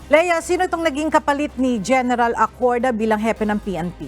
Leia, sino itong naging kapalit ni General Acorda bilang hepe ng PNP?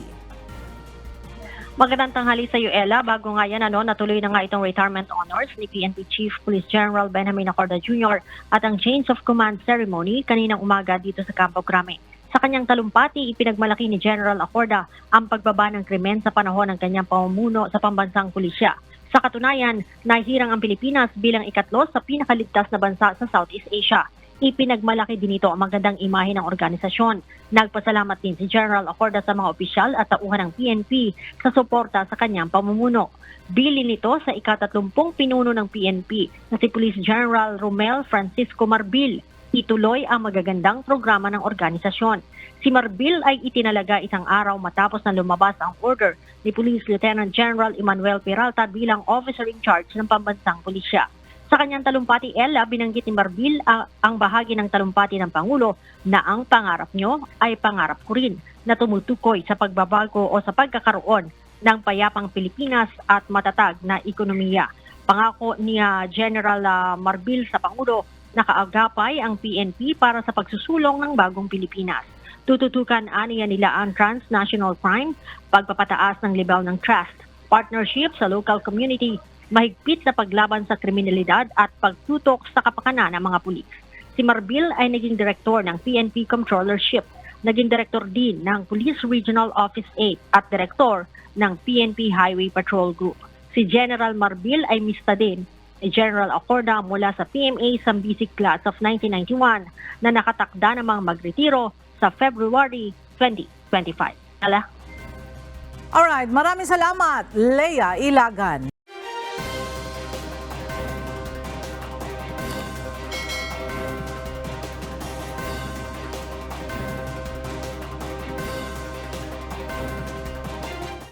Magandang tanghali sa iyo, Ella. Bago nga yan, natuloy na nga itong retirement honors ni PNP Chief Police General Benjamin Acorda Jr. at ang Change of Command ceremony kaninang umaga dito sa Campo Crame. Sa kanyang talumpati, ipinagmalaki ni General Acorda ang pagbaba ng krimen sa panahon ng kanyang pamumuno sa pambansang pulisya. Sa katunayan, nahihirang ang Pilipinas bilang ikatlo sa pinakaligtas na bansa sa Southeast Asia. Ipinagmalaki din ito ang magandang imahe ng organisasyon. Nagpasalamat din si General Acorda sa mga opisyal at tauhan ng PNP sa suporta sa kanyang pamumuno. Bilin nito sa ika-30 pinuno ng PNP na si Police General Romel Francisco Marbil. Ituloy ang magagandang programa ng organisasyon. Si Marbil ay itinalaga isang araw matapos na lumabas ang order ni Police Lieutenant General Emmanuel Peralta bilang officer in charge ng pambansang pulisya. Sa kanyang talumpati, Ella, binanggit ni Marbil ang bahagi ng talumpati ng Pangulo na ang pangarap nyo ay pangarap ko rin na tumutukoy sa pagbabago o sa pagkakaroon ng payapang Pilipinas at matatag na ekonomiya. Pangako ni General Marbil sa Pangulo, nakaagapay ang PNP para sa pagsusulong ng bagong Pilipinas. Tututukan aniya nila ang transnational crime, pagpapataas ng level ng trust, partnership sa local community, mahigpit na paglaban sa kriminalidad at pagtutok sa kapakanan ng mga pulis. Si Marbil ay naging direktor ng PNP Controllership, naging direktor din ng Police Regional Office 8 at direktor ng PNP Highway Patrol Group. Si General Marbil ay mista din ni General Acorda mula sa PMA Sambisic Class of 1991 na nakatakda namang magretiro sa February 2025. Alright, maraming salamat, Leia Ilagan.